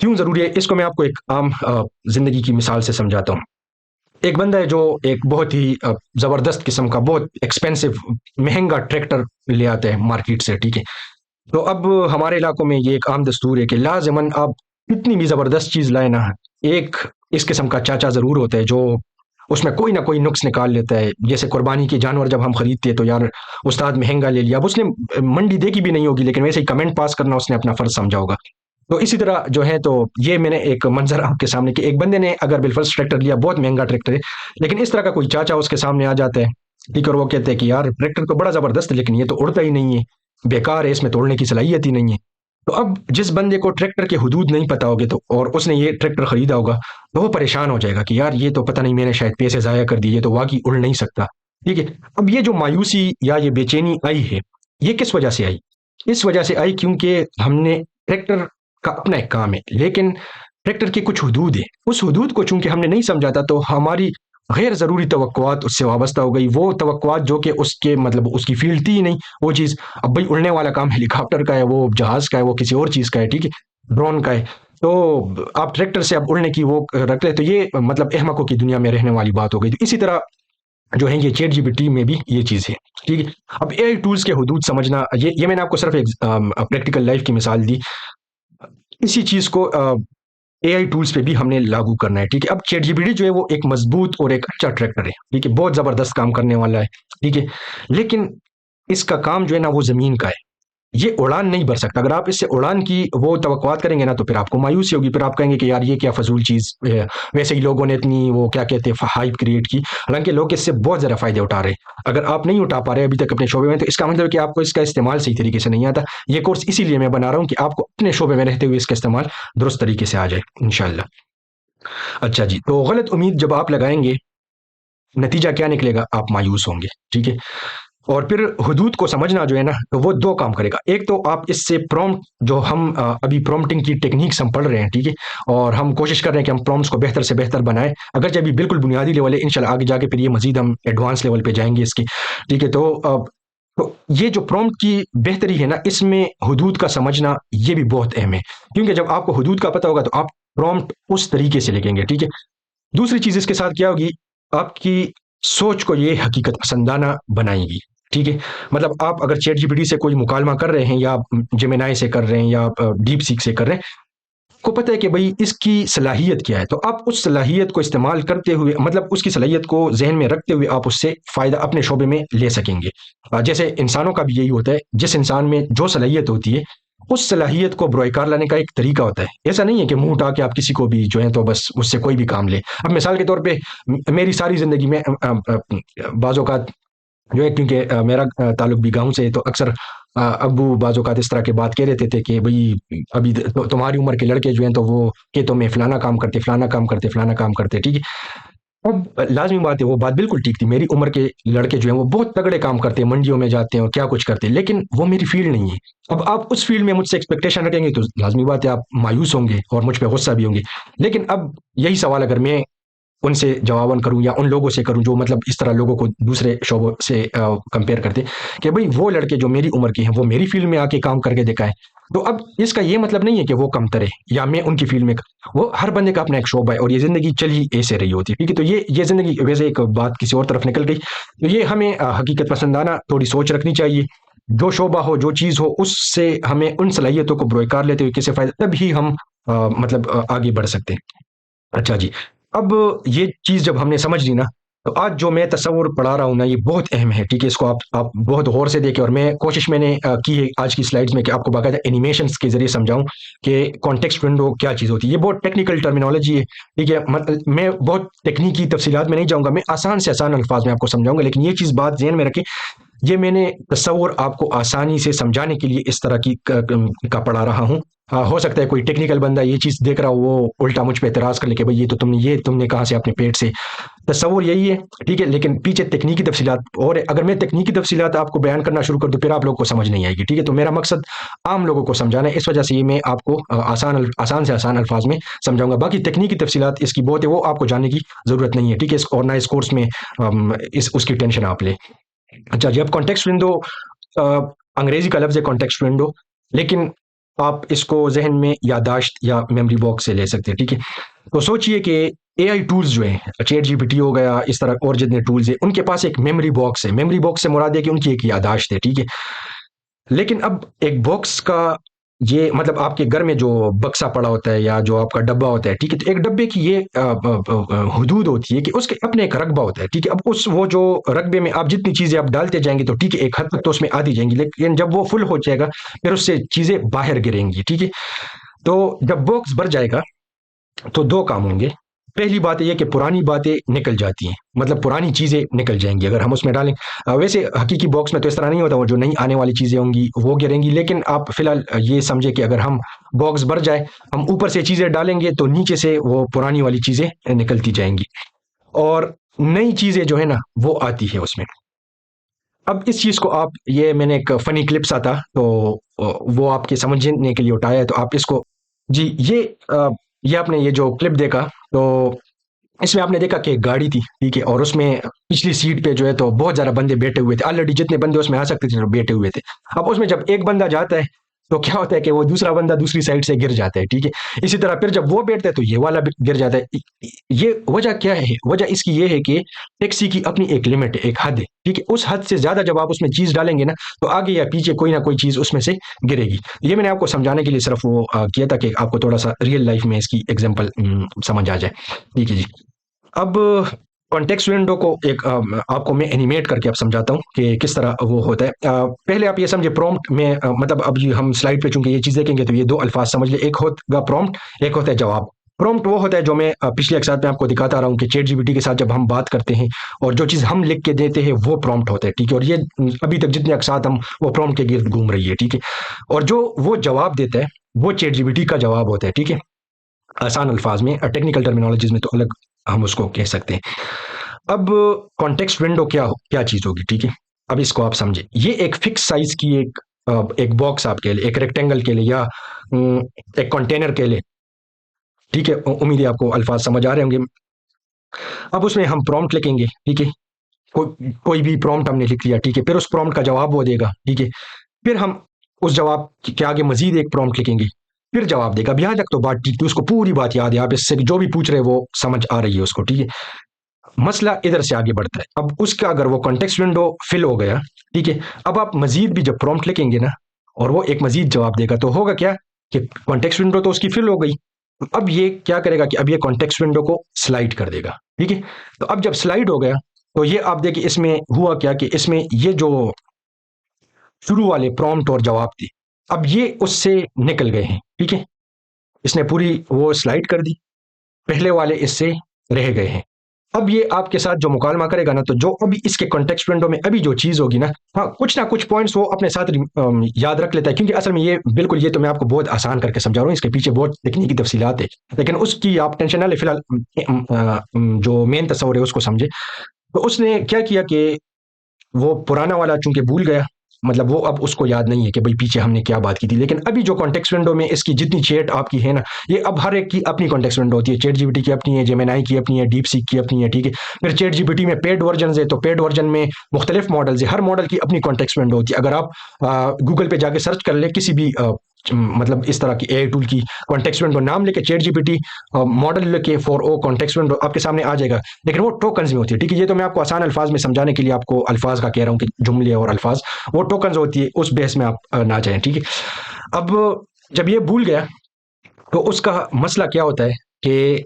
کیوں ضروری ہے اس کو میں آپ کو ایک عام زندگی کی مثال سے سمجھاتا ہوں. ایک بندہ ہے جو ایک بہت ہی زبردست قسم کا بہت ایکسپینسو مہنگا ٹریکٹر لے آتا ہے مارکیٹ سے. ٹھیک ہے. تو اب ہمارے علاقوں میں یہ ایک عام دستور ہے کہ لازماً آپ کتنی بھی زبردست چیز لائیں نا، ایک اس قسم کا چاچا ضرور ہوتا ہے جو اس میں کوئی نہ کوئی نقص نکال لیتا ہے. جیسے قربانی کے جانور جب ہم خریدتے ہیں تو یار استاد مہنگا لے لیا، اب اس نے منڈی دیکھی بھی نہیں ہوگی لیکن ویسے ہی کمنٹ پاس کرنا اس نے اپنا فرض سمجھا ہوگا. تو اسی طرح جو ہے تو یہ میں نے ایک منظر آپ کے سامنے کہ ایک بندے نے اگر بالفرض ٹریکٹر لیا، بہت مہنگا ٹریکٹر ہے، لیکن اس طرح کا کوئی چاچا اس کے سامنے آ جاتا ہے. ٹھیک ہے. اور وہ کہتے ہیں کہ یار ٹریکٹر تو بڑا زبردست ہے لیکن یہ تو اڑتا ہی نہیں ہے، بیکار ہے، اس میں توڑنے کی صلاحیت ہی نہیں ہے. تو اب جس بندے کو ٹریکٹر کے حدود نہیں پتا ہوگے تو اور اس نے یہ ٹریکٹر خریدا ہوگا تو وہ پریشان ہو جائے گا کہ یار یہ تو پتہ نہیں میں نے شاید پیسے ضائع کر دیے، یہ تو واقعی اڑ نہیں سکتا. ٹھیک ہے. اب یہ جو مایوسی یا یہ بے چینی آئی ہے، یہ کس وجہ سے آئی؟ اس وجہ سے آئی کیونکہ ہم نے ٹریکٹر کا اپنا ایک کام ہے لیکن ٹریکٹر کے کچھ حدود ہیں، اس حدود کو چونکہ ہم نے نہیں سمجھا تھا تو ہماری غیر ضروری توقعات اس سے وابستہ ہو گئی. وہ توقعات جو کہ اس کے مطلب اس کی فیلڈ تھی ہی نہیں وہ چیز. اب بھائی اڑنے والا کام ہیلی کاپٹر کا ہے، وہ جہاز کا ہے، وہ کسی اور چیز کا ہے. ٹھیک ہے. ڈرون کا ہے. تو آپ ٹریکٹر سے اب اڑنے کی وہ رکھ رہے تو یہ مطلب احمقوں کی دنیا میں رہنے والی بات ہو گئی. تو اسی طرح جو ہے یہ چیٹ جی پی ٹی میں بھی یہ چیز ہے. ٹھیک ہے. اب اے آئی ٹولز کے حدود سمجھنا، یہ میں نے آپ کو صرف ایک پریکٹیکل لائف کی مثال دی. اسی چیز کو اے آئی ٹولز پہ بھی ہم نے لاگو کرنا ہے. ٹھیک ہے. اب چیٹ جی پی ٹی جو ہے وہ ایک مضبوط اور ایک اچھا ٹریکٹر ہے. ٹھیک ہے. بہت زبردست کام کرنے والا ہے. ٹھیک ہے. لیکن اس کا کام جو ہے نا وہ زمین کا ہے، یہ اڑان نہیں بھر سکتا. اگر آپ اس سے اڑان کی وہ توقعات کریں گے نا تو پھر آپ کو مایوسی ہوگی، پھر آپ کہیں گے کہ یار یہ کیا فضول چیز ہے. ویسے ہی لوگوں نے اتنی وہ کیا کہتے ہیں ہائپ کریٹ کی، حالانکہ لوگ اس سے بہت زیادہ فائدے اٹھا رہے ہیں. اگر آپ نہیں اٹھا پا رہے ابھی تک اپنے شعبے میں تو اس کا مطلب ہے کہ آپ کو اس کا استعمال صحیح طریقے سے نہیں آتا. یہ کورس اسی لیے میں بنا رہا ہوں کہ آپ کو اپنے شعبے میں رہتے ہوئے اس کا استعمال درست طریقے سے آ جائے انشاءاللہ. اچھا جی. تو غلط امید جب آپ لگائیں گے نتیجہ کیا نکلے گا؟ آپ مایوس ہوں گے. ٹھیک ہے. اور پھر حدود کو سمجھنا جو ہے نا تو وہ دو کام کرے گا. ایک تو آپ اس سے پرومپٹ جو ہم ابھی پرومپٹنگ کی ٹیکنیکس ہم پڑھ رہے ہیں. ٹھیک ہے. اور ہم کوشش کر رہے ہیں کہ ہم پرومپٹس کو بہتر سے بہتر بنائیں، اگرچہ ابھی بالکل بنیادی لیول ہے، انشاءاللہ آگے جا کے پھر یہ مزید ہم ایڈوانس لیول پہ جائیں گے اس کی. ٹھیک ہے. تو یہ جو پرومپٹ کی بہتری ہے نا اس میں حدود کا سمجھنا یہ بھی بہت اہم ہے، کیونکہ جب آپ کو حدود کا پتہ ہوگا تو آپ پرومپٹ اس طریقے سے لکھیں گے. ٹھیک ہے. دوسری چیز اس کے ساتھ کیا ہوگی، آپ کی سوچ کو یہ حقیقت پسندانہ بنائے گی. ٹھیک ہے. مطلب آپ اگر چیٹ جی پی ٹی سے کوئی مکالمہ کر رہے ہیں یا جیمینائی سے کر رہے ہیں یا ڈیپ سیک سے کر رہے ہیں، کو پتہ ہے کہ بھئی اس کی صلاحیت کیا ہے، تو آپ اس صلاحیت کو استعمال کرتے ہوئے مطلب اس کی صلاحیت کو ذہن میں رکھتے ہوئے آپ اس سے فائدہ اپنے شعبے میں لے سکیں گے. جیسے انسانوں کا بھی یہی ہوتا ہے، جس انسان میں جو صلاحیت ہوتی ہے اس صلاحیت کو بروئے کار لانے کا ایک طریقہ ہوتا ہے. ایسا نہیں ہے کہ منہ اٹھا کے آپ کسی کو بھی جو ہے تو بس اس سے کوئی بھی کام لے. اب مثال کے طور پہ میری ساری زندگی میں بعض اوقات جو ہے کیونکہ میرا تعلق بھی گاؤں سے ہے تو اکثر ابو بعض اوقات اس طرح کے بات کہہ رہتے تھے کہ بھئی ابھی تمہاری عمر کے لڑکے جو ہیں تو وہ کہ تمہیں فلانا کام کرتے فلانا کام کرتے فلانا کام کرتے. ٹھیک ہے. اب لازمی بات ہے وہ بات بالکل ٹھیک تھی، میری عمر کے لڑکے جو ہیں وہ بہت تگڑے کام کرتے ہیں، منڈیوں میں جاتے ہیں اور کیا کچھ کرتے ہیں، لیکن وہ میری فیلڈ نہیں ہے. اب آپ اس فیلڈ میں مجھ سے ایکسپیکٹیشن رکھیں گے تو لازمی بات ہے آپ مایوس ہوں گے اور مجھ پہ غصہ بھی ہوں گے. لیکن اب یہی سوال اگر میں ان سے جواباً کروں یا ان لوگوں سے کروں جو مطلب اس طرح لوگوں کو دوسرے شعبوں سے کمپیئر کرتے کہ بھئی وہ لڑکے جو میری عمر کے ہیں وہ میری فیلڈ میں آ کے کام کر کے دکھائیں، تو اب اس کا یہ مطلب نہیں ہے کہ وہ کم ترے یا میں ان کی فیلڈ میں وہ ہر بندے کا اپنا ایک شعبہ ہے اور یہ زندگی چل ہی ایسے رہی ہوتی ہے. ٹھیک ہے. تو یہ زندگی ویسے ایک بات کسی اور طرف نکل گئی، تو یہ ہمیں حقیقت پسندانہ تھوڑی سوچ رکھنی چاہیے. جو شعبہ ہو جو چیز ہو اس سے ہمیں ان صلاحیتوں کو بروئے کار لیتے ہوئے کسی فائدہ تب ہی ہم مطلب آگے بڑھ سکتے ہیں. اچھا جی. اب یہ چیز جب ہم نے سمجھ لی نا تو آج جو میں تصور پڑھا رہا ہوں نا یہ بہت اہم ہے. ٹھیک ہے. اس کو آپ بہت غور سے دیکھیں اور میں کوشش میں نے کی ہے آج کی سلائیڈز میں کہ آپ کو باقاعدہ اینیمیشنز کے ذریعے سمجھاؤں کہ کانٹیکسٹ ونڈو کیا چیز ہوتی ہے. یہ بہت ٹیکنیکل ٹرمینالوجی ہے. ٹھیک ہے. میں بہت تکنیکی تفصیلات میں نہیں جاؤں گا، میں آسان سے آسان الفاظ میں آپ کو سمجھاؤں گا، لیکن یہ چیز بات ذہن میں رکھیں یہ میں نے تصور آپ کو آسانی سے سمجھانے کے لیے اس طرح کی کا پڑھا رہا ہوں. ہو سکتا ہے کوئی ٹیکنیکل بندہ یہ چیز دیکھ رہا ہو وہ الٹا مجھ پہ اعتراض کر لے کہ بھئی یہ تم نے کہاں سے اپنے پیٹ سے. تصور یہی ہے. ٹھیک ہے. لیکن پیچھے تکنیکی تفصیلات اور اگر میں تکنیکی تفصیلات آپ کو بیان کرنا شروع کر دوں پھر آپ لوگوں کو سمجھ نہیں آئے گی. ٹھیک ہے. تو میرا مقصد عام لوگوں کو سمجھانا ہے، اس وجہ سے یہ میں آپ کو آسان سے آسان الفاظ میں سمجھاؤں گا. باقی تکنیکی تفصیلات اس کی بہت ہے وہ آپ کو جاننے کی ضرورت نہیں ہے. ٹھیک ہے. اور نہ اس کورس میں اس کی ٹینشن آپ لیں. اچھا جی. اب کانٹیکسٹ ونڈو انگریزی کا لفظ ہے کانٹیکسٹ ونڈو، لیکن آپ اس کو ذہن میں یادداشت یا میموری باکس سے لے سکتے ہیں، ٹھیک ہے؟ تو سوچئے کہ اے آئی ٹولز جو ہیں، چیٹ جی پی ٹی ہو گیا، اس طرح اور جتنے ٹولز ہیں، ان کے پاس ایک میموری باکس ہے، میموری باکس سے مراد ہے کہ ان کی ایک یادداشت ہے، ٹھیک ہے؟ لیکن اب ایک باکس کا یہ مطلب آپ کے گھر میں جو بکسا پڑا ہوتا ہے یا جو آپ کا ڈبہ ہوتا ہے، ٹھیک ہے، تو ایک ڈبے کی یہ حدود ہوتی ہے کہ اس کے اپنے ایک رقبہ ہوتا ہے، ٹھیک ہے؟ اب اس وہ جو رقبے میں آپ جتنی چیزیں آپ ڈالتے جائیں گے تو ٹھیک ہے ایک حد تک تو اس میں آتی جائیں گی، لیکن جب وہ فل ہو جائے گا پھر اس سے چیزیں باہر گریں گی، ٹھیک ہے؟ تو جب باکس بھر جائے گا تو دو کام ہوں گے۔ پہلی بات یہ کہ پرانی باتیں نکل جاتی ہیں، مطلب پرانی چیزیں نکل جائیں گی اگر ہم اس میں ڈالیں۔ ویسے حقیقی باکس میں تو اس طرح نہیں ہوتا، وہ جو نئی آنے والی چیزیں ہوں گی وہ گریں گی، لیکن آپ فی الحال یہ سمجھے کہ اگر ہم باکس بھر جائے، ہم اوپر سے چیزیں ڈالیں گے تو نیچے سے وہ پرانی والی چیزیں نکلتی جائیں گی اور نئی چیزیں جو ہے نا وہ آتی ہے اس میں۔ اب اس چیز کو آپ، یہ میں نے ایک فنی کلپس آتا تو وہ آپ کے سمجھنے کے لیے اٹھایا ہے، تو آپ اس کو، جی یہ آپ نے یہ جو کلپ دیکھا تو اس میں آپ نے دیکھا کہ ایک گاڑی تھی، ٹھیک ہے، اور اس میں پچھلی سیٹ پہ جو ہے تو بہت زیادہ بندے بیٹھے ہوئے تھے، آلریڈی جتنے بندے اس میں آ سکتے تھے وہ بیٹھے ہوئے تھے۔ اب اس میں جب ایک بندہ جاتا ہے تو کیا ہوتا ہے کہ وہ دوسرا بندہ دوسری سائڈ سے گر جاتا ہے، ٹھیک ہے؟ اسی طرح پھر جب وہ بیٹھتا ہے تو یہ والا بھی گر جاتا ہے۔ یہ وجہ کیا ہے؟ وجہ اس کی یہ ہے کہ ٹیکسی کی اپنی ایک لمٹ ہے، ایک حد ہے، ٹھیک ہے؟ اس حد سے زیادہ جب آپ اس میں چیز ڈالیں گے نا تو آگے یا پیچھے کوئی نہ کوئی چیز اس میں سے گرے گی۔ یہ میں نے آپ کو سمجھانے کے لیے صرف وہ کیا تھا کہ آپ کو تھوڑا سا ریئل لائف میں اس کی ایگزامپل سمجھ آ جائے، ٹھیک ہے جی؟ اب کانٹیکسٹ ونڈو کو ایک آپ کو میں اینیمیٹ کر کے اب سمجھاتا ہوں کہ کس طرح وہ ہوتا ہے۔ پہلے آپ یہ سمجھے پرومپٹ میں، مطلب اب یہ ہم سلائڈ پہ چونکہ یہ چیز دیکھیں گے تو یہ دو الفاظ سمجھ لیں، ایک ہوگا پرومپٹ، ایک ہوتا ہے جواب۔ پرومپٹ وہ ہوتا ہے جو میں پچھلے ایک ساتھ میں آپ کو دکھاتا رہا ہوں کہ چیٹ جی پی ٹی کے ساتھ جب ہم بات کرتے ہیں اور جو چیز ہم لکھ کے دیتے ہیں وہ پرومپٹ ہوتا ہے، ٹھیک ہے؟ اور یہ ابھی تک جتنے اقساط ہم وہ پرومپٹ کے گرد گھوم رہی ہے، ٹھیک ہے؟ اور جو وہ جواب دیتا ہے وہ چیٹ جی پی ٹی کا جواب ہوتا ہے، ٹھیک ہے؟ آسان الفاظ میں، ٹیکنیکل ٹرمینالوجیز میں تو الگ ہم اس کو کہہ سکتے ہیں۔ اب کانٹیکسٹ ونڈو کیا چیز ہوگی، ٹھیک ہے؟ اب اس کو آپ سمجھیں، یہ ایک فکس سائز کی ایک باکس آپ کے لیے، ایک ریکٹینگل کے لیے یا ایک کنٹینر کے لیے، ٹھیک ہے؟ امید ہے آپ کو الفاظ سمجھ آ رہے ہوں گے۔ اب اس میں ہم پرومپٹ لکھیں گے، ٹھیک ہے؟ کوئی بھی پرومپٹ ہم نے لکھ لیا، ٹھیک ہے؟ پھر اس پرومپٹ کا جواب وہ دے گا، ٹھیک ہے؟ پھر ہم اس جواب کے آگے مزید ایک پرومپٹ لکھیں گے، پھر جواب دے گا۔ اب یہاں تک تو بات ٹھیک تھی، اس کو پوری بات یاد ہے، آپ اس سے جو بھی پوچھ رہے وہ سمجھ آ رہی ہے اس کو، ٹھیک ہے؟ مسئلہ ادھر سے آگے بڑھتا ہے، اب اس کا اگر وہ کانٹیکسٹ ونڈو فل ہو گیا، ٹھیک ہے، اب آپ مزید بھی جب پرومپٹ لکھیں گے نا اور وہ ایک مزید جواب دے گا تو ہوگا کیا کہ کانٹیکسٹ ونڈو تو اس کی فل ہو گئی، اب یہ کیا کرے گا کہ اب یہ کانٹیکسٹ ونڈو کو سلائڈ کر دے گا، ٹھیک ہے؟ تو اب جب سلائڈ ہو گیا تو یہ آپ دیکھیں اس میں ہوا کیا کہ اس میں یہ جو شروع والے پرومپٹ اور جواب تھے اب یہ اس سے نکل گئے ہیں، ٹھیک ہے؟ اس نے پوری وہ سلائڈ کر دی، پہلے والے اس سے رہ گئے ہیں۔ اب یہ آپ کے ساتھ جو مکالمہ کرے گا نا تو جو ابھی اس کے کانٹیکسٹ ونڈو میں ابھی جو چیز ہوگی نا، ہاں کچھ نہ کچھ پوائنٹس وہ اپنے ساتھ یاد رکھ لیتا ہے، کیونکہ اصل میں یہ بالکل، یہ تو میں آپ کو بہت آسان کر کے سمجھا رہا ہوں، اس کے پیچھے بہت تکنیکی تفصیلات ہے، لیکن اس کی آپ ٹینشن نہ لیں، فی الحال جو مین تصور ہے اس کو سمجھے۔ تو اس نے کیا کیا کہ وہ پرانا والا چونکہ بھول گیا، مطلب وہ اب اس کو یاد نہیں ہے کہ بھئی پیچھے ہم نے کیا بات کی تھی، لیکن ابھی جو کانٹیکسٹ ونڈو میں اس کی جتنی چیٹ آپ کی ہے نا، یہ اب ہر ایک کی اپنی کانٹیکسٹ ونڈو ہوتی ہے، چیٹ جی پی ٹی کی اپنی ہے، جیمینائی کی اپنی ہے، ڈیپ سیک کی اپنی ہے، ٹھیک ہے؟ پھر چیٹ جی پی ٹی میں پیڈ ورژنز ہے تو پیڈ ورژن میں مختلف ماڈلز ہیں، ہر ماڈل کی اپنی کانٹیکسٹ ونڈو ہوتی ہے۔ اگر آپ گوگل پہ جا کے سرچ کر لیں کسی بھی مطلب اس طرح کی اے آئی ٹول کی کانٹیکسٹ ونڈو، نام لے کے ChatGPT model لے کے 4o کانٹیکسٹ ونڈو آپ کے سامنے آ جائے گا، لیکن وہ ٹوکنز میں ہوتی ہے، ٹھیک ہے؟ یہ تو میں آپ کو آسان الفاظ میں سمجھانے کے لیے آپ کو الفاظ کا کہہ رہا ہوں کہ جملے اور الفاظ وہ ٹوکنز ہوتی ہے، اس بیس میں آپ نہ جائیں، ٹھیک ہے؟ اب جب یہ بھول گیا تو اس کا مسئلہ کیا ہوتا ہے کہ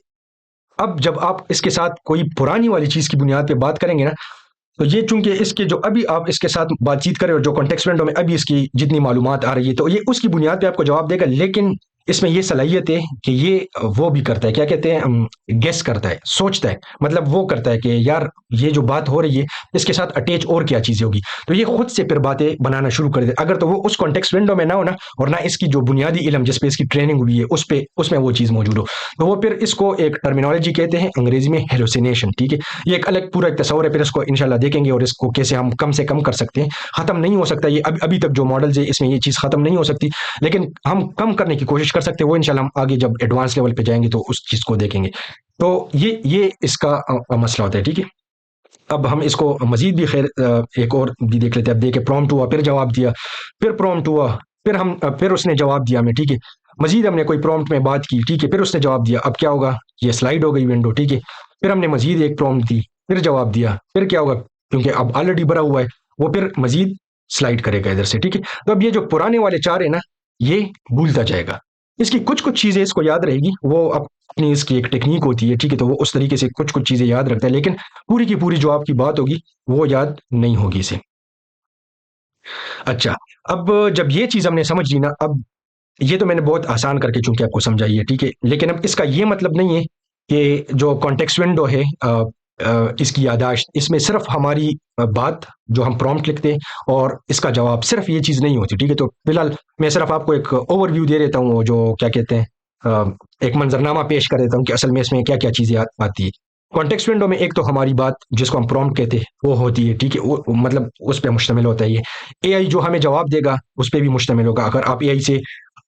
اب جب آپ اس کے ساتھ کوئی پرانی والی چیز کی بنیاد پہ بات کریں گے نا تو یہ چونکہ اس کے جو ابھی آپ اس کے ساتھ بات چیت کریں اور جو کانٹیکسٹ ونڈو میں ابھی اس کی جتنی معلومات آ رہی ہے تو یہ اس کی بنیاد پہ آپ کو جواب دے گا، لیکن اس میں یہ صلاحیت ہے کہ یہ وہ بھی کرتا ہے، کیا کہتے ہیں، گیس کرتا ہے، سوچتا ہے، مطلب وہ کرتا ہے کہ یار یہ جو بات ہو رہی ہے اس کے ساتھ اٹیچ اور کیا چیزیں ہوگی، تو یہ خود سے پھر باتیں بنانا شروع کر دے، اگر تو وہ اس کانٹیکسٹ ونڈو میں نہ ہو نا اور نہ اس کی جو بنیادی علم جس پہ اس کی ٹریننگ ہوئی ہے اس میں وہ چیز موجود ہو، تو وہ پھر اس کو ایک ٹرمینالوجی کہتے ہیں انگریزی میں ہیلوسینیشن، ٹھیک ہے؟ یہ ایک الگ پورا ایک تصور ہے، پھر اس کو انشاءاللہ دیکھیں گے اور اس کو کیسے ہم کم سے کم کر سکتے ہیں، ختم نہیں ہو سکتا یہ ابھی تک جو ماڈلز ہے اس میں یہ چیز ختم نہیں ہو سکتی، لیکن ہم کم کرنے کی کوشش کر سکتے ہیں، وہ انشاءاللہ ہم آگے جب ایڈوانس لیول پہ جائیں گے تو اس چیز کو دیکھیں گے۔ تو یہ اس کا مسئلہ ہوتا ہے، ٹھیک ہے؟ اب ہم اس کو مزید بھی خیر ایک اور بھی دیکھ لیتے ہیں، اب دیکھیں پرومپٹ ہوا، پھر جواب دیا، پھر پرومپٹ ہوا، پھر اس نے جواب دیا ہمیں، ٹھیک ہے، مزید ہم نے کوئی پرومپٹ میں بات کی، ٹھیک ہے، پھر اس نے جواب دیا، اب کیا ہوگا، یہ سلائڈ ہو گئی ونڈو، ٹھیک ہے، پھر ہم نے مزید ایک پرومپٹ دی، پھر جواب دیا، پھر کیا ہوگا، کیونکہ اب آلریڈی بھرا ہوا ہے، وہ پھر مزید سلائڈ کرے گا ادھر سے، ٹھیک ہے. تو اب یہ جو پرانے والے چار ہیں نا، یہ بھولتا جائے گا. اس کی کچھ چیزیں اس کو یاد رہے گی، وہ اپنی اس کی ایک ٹیکنیک ہوتی ہے، ٹھیک ہے، تو وہ اس طریقے سے کچھ چیزیں یاد رکھتا ہے، لیکن پوری کی پوری جو آپ کی بات ہوگی وہ یاد نہیں ہوگی اسے. اچھا، اب جب یہ چیز ہم نے سمجھ لی نا، اب یہ تو میں نے بہت آسان کر کے چونکہ آپ کو سمجھائی ہے، ٹھیک ہے، لیکن اب اس کا یہ مطلب نہیں ہے کہ جو کانٹیکسٹ ونڈو ہے اس کی یاداشت، اس میں صرف ہماری بات جو ہم پرومپٹ لکھتے ہیں اور اس کا جواب، صرف یہ چیز نہیں ہوتی، ٹھیک ہے. تو فی الحال میں صرف آپ کو ایک اوور ویو دے دیتا ہوں، جو کیا کہتے ہیں، ایک منظرنامہ پیش کر دیتا ہوں کہ اصل میں اس میں کیا کیا چیزیں آتی ہے. کانٹیکسٹ ونڈو میں ایک تو ہماری بات جس کو ہم پرومپٹ کہتے ہیں وہ ہوتی ہے، ٹھیک ہے، وہ مطلب اس پہ مشتمل ہوتا ہے. یہ اے آئی جو ہمیں جواب دے گا اس پہ بھی مشتمل ہوگا. اگر آپ اے آئی سے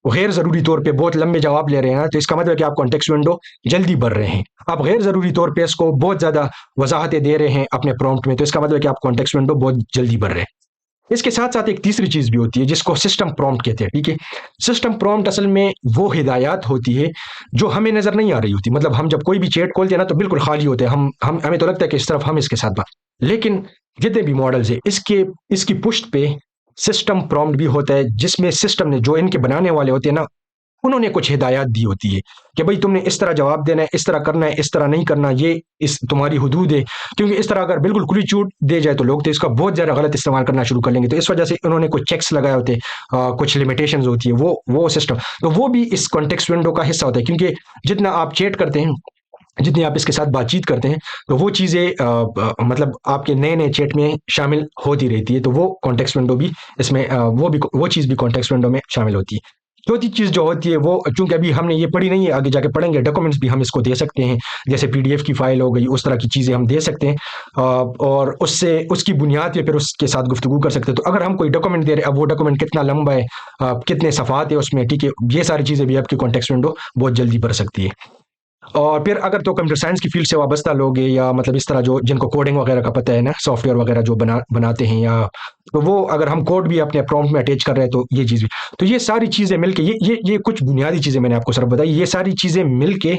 غیر ضروری طور پہ بہت لمبے جواب لے رہے ہیں تو اس کا مطلب ہے کہ آپ کانٹیکسٹ ونڈو جلدی بھر رہے ہیں. آپ غیر ضروری طور پہ اس کو بہت زیادہ وضاحتیں دے رہے ہیں اپنے پرومپٹ میں، تو اس کا مطلب ہے کہ آپ کانٹیکسٹ ونڈو بہت جلدی بھر رہے ہیں. اس کے ساتھ ساتھ ایک تیسری چیز بھی ہوتی ہے جس کو سسٹم پرومپٹ کہتے ہیں، ٹھیک ہے. سسٹم پرومپٹ اصل میں وہ ہدایات ہوتی ہے جو ہمیں نظر نہیں آ رہی ہوتی. مطلب ہم جب کوئی بھی چیٹ کھولتے ہیں نا تو بالکل خالی ہوتے ہیں، ہمیں تو لگتا ہے کہ اس طرف ہم اس کے ساتھ بات، لیکن جتنے بھی ماڈلز ہیں اس کی پشت پہ سسٹم پرومپٹ بھی ہوتا ہے، جس میں سسٹم نے، جو ان کے بنانے والے ہوتے ہیں نا، انہوں نے کچھ ہدایات دی ہوتی ہے کہ بھائی تم نے اس طرح جواب دینا ہے، اس طرح کرنا ہے، اس طرح نہیں کرنا، یہ اس تمہاری حدود ہے. کیونکہ اس طرح اگر بالکل کھلی چھوٹ دے جائے تو لوگ تو اس کا بہت زیادہ غلط استعمال کرنا شروع کر لیں گے. تو اس وجہ سے انہوں نے کچھ چیکس لگائے ہوتے ہیں، کچھ لمیٹیشنز ہوتی ہے، وہ سسٹم، تو وہ بھی اس کانٹیکسٹ ونڈو کا حصہ ہوتا ہے. کیونکہ جتنا آپ چیٹ کرتے ہیں، جتنی آپ اس کے ساتھ بات چیت کرتے ہیں، تو وہ چیزیں مطلب آپ کے نئے چیٹ میں شامل ہوتی رہتی ہے. تو وہ کانٹیکسٹ ونڈو بھی اس میں وہ چیز بھی کانٹیکسٹ ونڈو میں شامل ہوتی ہے. چوتھی چیز جو ہوتی ہے وہ، چونکہ ابھی ہم نے یہ پڑھی نہیں ہے، آگے جا کے پڑھیں گے، ڈاکومنٹس بھی ہم اس کو دے سکتے ہیں، جیسے پی ڈی ایف کی فائل ہو گئی، اس طرح کی چیزیں ہم دے سکتے ہیں، اور اس کی بنیاد پہ پھر اس کے ساتھ گفتگو کر سکتے ہیں. تو اگر ہم کوئی ڈاکومنٹ دے رہے ہیں، اب وہ ڈاکومنٹ کتنا لمبا ہے، کتنے صفحات ہے اس میں، ٹھیک ہے، یہ ساری چیزیں بھی آپ کی کانٹیکسٹ ونڈو بہت جلدی بھر سکتی ہے. اور پھر اگر تو کمپیوٹر سائنس کی فیلڈ سے وابستہ لوگ ہیں، یا مطلب اس طرح جن کو کوڈنگ وغیرہ کا پتہ ہے نا، سافٹ ویئر وغیرہ جو بناتے ہیں، یا تو وہ اگر ہم کوڈ بھی اپنے پرومپٹ میں اٹیچ کر رہے ہیں تو یہ چیز بھی، تو یہ ساری چیزیں مل کے، یہ کچھ بنیادی چیزیں میں نے آپ کو صرف بتائی، یہ ساری چیزیں مل کے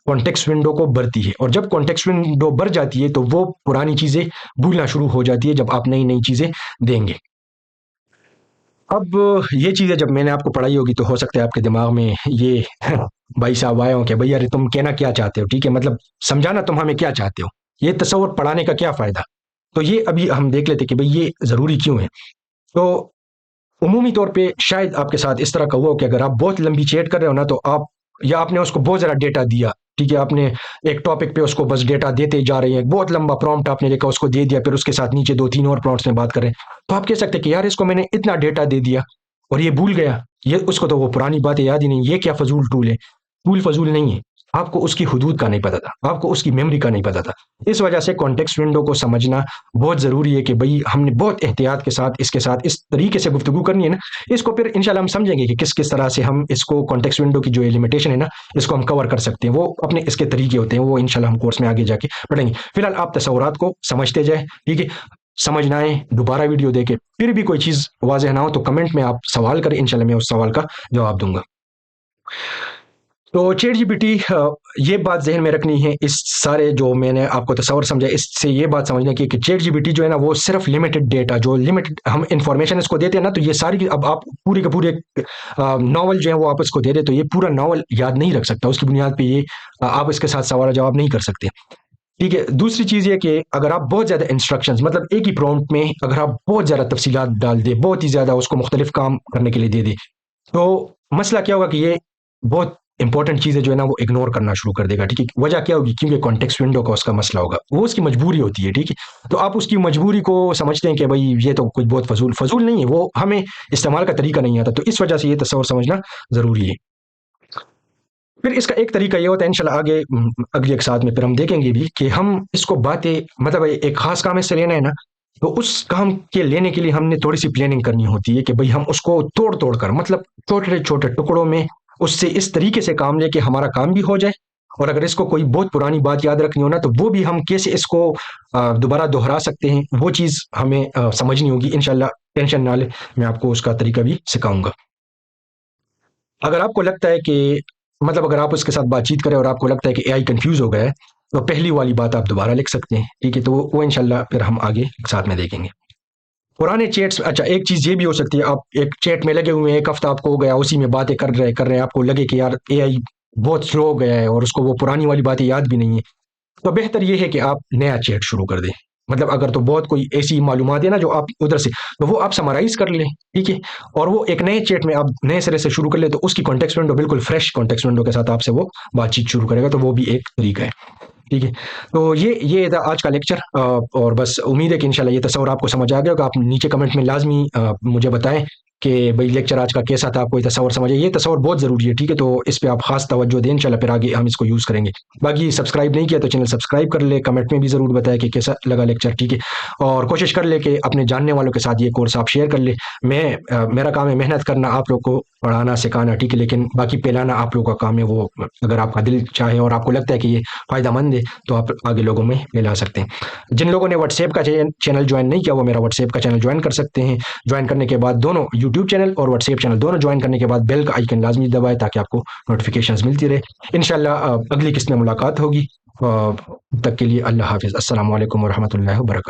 کانٹیکسٹ ونڈو کو بھرتی ہے. اور جب کانٹیکسٹ ونڈو بھر جاتی ہے تو وہ پرانی چیزیں بھولنا شروع ہو جاتی ہے جب آپ نئی چیزیں دیں گے. اب یہ چیزیں جب میں نے آپ کو پڑھائی ہوگی تو ہو سکتا ہے آپ کے دماغ میں یہ بھائی صاحب آئے ہوں کہ بھائی ارے تم کہنا کیا چاہتے ہو، ٹھیک ہے، مطلب سمجھانا تم ہمیں کیا چاہتے ہو، یہ تصور پڑھانے کا کیا فائدہ. تو یہ ابھی ہم دیکھ لیتے کہ بھئی یہ ضروری کیوں ہے. تو عمومی طور پہ شاید آپ کے ساتھ اس طرح کا ہوا ہو کہ اگر آپ بہت لمبی چیٹ کر رہے ہو نا، تو آپ نے اس کو بہت زیادہ ڈیٹا دیا، ٹھیک ہے، آپ نے ایک ٹاپک پہ اس کو بس ڈیٹا دیتے جا رہے ہیں، بہت لمبا پرومپٹ آپ نے لکھا، اس کو دے دیا، پھر اس کے ساتھ نیچے 2-3 اور پرومپٹس میں بات کر رہے ہیں. تو آپ کہہ سکتے ہیں کہ یار اس کو میں نے اتنا ڈیٹا دے دیا اور یہ بھول گیا، اس کو تو وہ پرانی باتیں یاد ہی نہیں، یہ کیا فضول ٹول ہے. ٹول فضول نہیں ہے، آپ کو اس کی حدود کا نہیں پتا تھا، آپ کو اس کی میموری کا نہیں پتا تھا. اس وجہ سے کانٹیکسٹ ونڈو کو سمجھنا بہت ضروری ہے کہ بھئی ہم نے بہت احتیاط کے ساتھ اس طریقے سے گفتگو کرنی ہے نا. اس کو پھر انشاءاللہ ہم سمجھیں گے کہ کس طرح سے ہم اس کو کانٹیکسٹ ونڈو کی جو لمیٹیشن ہے نا، اس کو ہم کور کر سکتے ہیں. وہ اپنے اس کے طریقے ہوتے ہیں، وہ انشاءاللہ ہم کورس میں آگے جا کے پڑھیں گے. فی الحال آپ تصورات کو سمجھتے جائیں، ٹھیک ہے. سمجھ نہ آئے دوبارہ ویڈیو دیکھیں، پھر بھی کوئی چیز واضح نہ ہو تو کمنٹ میں آپ سوال کریں، انشاءاللہ میں اس سوال کا جواب دوں گا. تو چیٹ جی پی ٹی، یہ بات ذہن میں رکھنی ہے، اس سارے جو میں نے آپ کو تصور سمجھا، اس سے یہ بات سمجھنا کہ چیٹ جی پی ٹی جو ہے نا، وہ صرف لمیٹڈ ڈیٹا، جو لمیٹڈ ہم انفارمیشن اس کو دیتے ہیں نا، تو یہ ساری، اب آپ پورے کے پورے ناول جو ہے وہ آپ اس کو دے دیں تو یہ پورا ناول یاد نہیں رکھ سکتا. اس کی بنیاد پہ یہ آپ اس کے ساتھ سوال جواب نہیں کر سکتے، ٹھیک ہے. دوسری چیز یہ کہ اگر آپ بہت زیادہ انسٹرکشنز، مطلب ایک ہی پرومپٹ میں اگر آپ بہت زیادہ تفصیلات ڈال دیں، بہت ہی زیادہ اس کو مختلف کام کرنے کے لیے دے دیں، تو مسئلہ کیا ہوگا کہ یہ بہت امپورٹنٹ چیزیں جو ہے نا وہ اگنور کرنا شروع کر دے گا، ٹھیک ہے. وجہ کیا ہوگی؟ کیونکہ کانٹیکسٹ ونڈو کا اس کا مسئلہ ہوگا، وہ اس کی مجبوری ہوتی ہے، ٹھیک ہے. تو آپ اس کی مجبوری کو سمجھتے ہیں کہ بھائی یہ تو کچھ بہت فضول نہیں ہے، وہ ہمیں استعمال کا طریقہ نہیں آتا، تو اس وجہ سے یہ تصور سمجھنا ضروری ہے. پھر اس کا ایک طریقہ یہ ہوتا ہے، انشاءاللہ آگے اگلی ایک ساتھ میں پھر ہم دیکھیں گے بھی کہ ہم اس کو باتیں، مطلب ایک خاص کام اس سے لینا ہے نا، تو اس کام کے لینے کے لیے ہم نے تھوڑی سی پلاننگ کرنی ہوتی ہے کہ بھئی ہم اس کو توڑ کر، مطلب چھوٹے چھوٹے ٹکڑوں میں اس سے اس طریقے سے کام لے کہ ہمارا کام بھی ہو جائے، اور اگر اس کو کوئی بہت پرانی بات یاد رکھنی ہو نا، تو وہ بھی ہم کیسے اس کو دوبارہ دہرا سکتے ہیں، وہ چیز ہمیں سمجھنی ہوگی. انشاءاللہ ٹینشن نہ لے، میں آپ کو اس کا طریقہ بھی سکھاؤں گا. اگر آپ کو لگتا ہے کہ مطلب اگر آپ اس کے ساتھ بات چیت کریں اور آپ کو لگتا ہے کہ اے آئی کنفیوز ہو گیا ہے تو پہلی والی بات آپ دوبارہ لکھ سکتے ہیں، ٹھیک ہے؟ تو وہ انشاءاللہ پھر ہم آگے ساتھ میں دیکھیں گے پرانے چیٹس. اچھا ایک چیز یہ بھی ہو سکتی ہے، آپ ایک چیٹ میں لگے ہوئے ہیں، ایک ہفتہ آپ کو ہو گیا اسی میں باتیں کر رہے ہیں، آپ کو لگے کہ یار اے آئی بہت سلو ہو گیا ہے اور اس کو وہ پرانی والی باتیں یاد بھی نہیں ہے، تو بہتر یہ ہے کہ آپ نیا چیٹ شروع کر دیں. مطلب اگر تو بہت کوئی ایسی معلومات ہے نا جو آپ ادھر سے، تو وہ آپ سمرائز کر لیں، ٹھیک ہے؟ اور وہ ایک نئے چیٹ میں آپ نئے سرے سے شروع کر لیں تو اس کی کانٹیکسٹ ونڈو بالکل فریش کانٹیکسٹ ونڈو کے ساتھ آپ سے وہ بات چیت شروع کرے گا، تو وہ بھی ایک طریقہ ہے. ٹھیک ہے، تو یہ تھا آج کا لیکچر، اور بس امید ہے کہ انشاءاللہ یہ تصور آپ کو سمجھ آ گیا ہوگا. آپ نیچے کمنٹ میں لازمی مجھے بتائیں کہ بھائی لیکچر آج کا کیسا تھا، آپ کو یہ تصور سمجھ آئے. یہ تصور بہت ضروری ہے، ٹھیک ہے؟ تو اس پہ آپ خاص توجہ دیں انشاءاللہ، پھر آگے ہم اس کو یوز کریں گے. باقی سبسکرائب نہیں کیا تو چینل سبسکرائب کر لے، کمنٹ میں بھی ضرور بتائیں کہ کیسا لگا لیکچر، ٹھیک ہے؟ اور کوشش کر لے کہ اپنے جاننے والوں کے ساتھ یہ کورس آپ شیئر کر لیں. میرا کام ہے محنت کرنا، آپ لوگ کو پڑھانا سکھانا، ٹھیک ہے؟ لیکن باقی پھیلانا آپ لوگوں کا کام ہے. وہ اگر آپ کا دل چاہے اور آپ کو لگتا ہے کہ یہ فائدہ مند ہے تو آپ آگے لوگوں میں پھیلا سکتے ہیں. جن لوگوں نے واٹس ایپ کا چینل جوائن نہیں کیا وہ میرا واٹس ایپ کا چینل جوائن کر سکتے ہیں. جوائن کرنے کے بعد دونوں یوٹیوب چینل اور واٹس ایپ چینل دونوں جوائن کرنے کے بعد بیل کا آئیکن لازمی دبائے تاکہ آپ کو نوٹیفیکیشنز ملتی رہے. انشاءاللہ اگلی قسط میں ملاقات ہوگی. تب تک کے لیے اللہ حافظ. السلام علیکم ورحمۃ اللہ وبرکاتہ.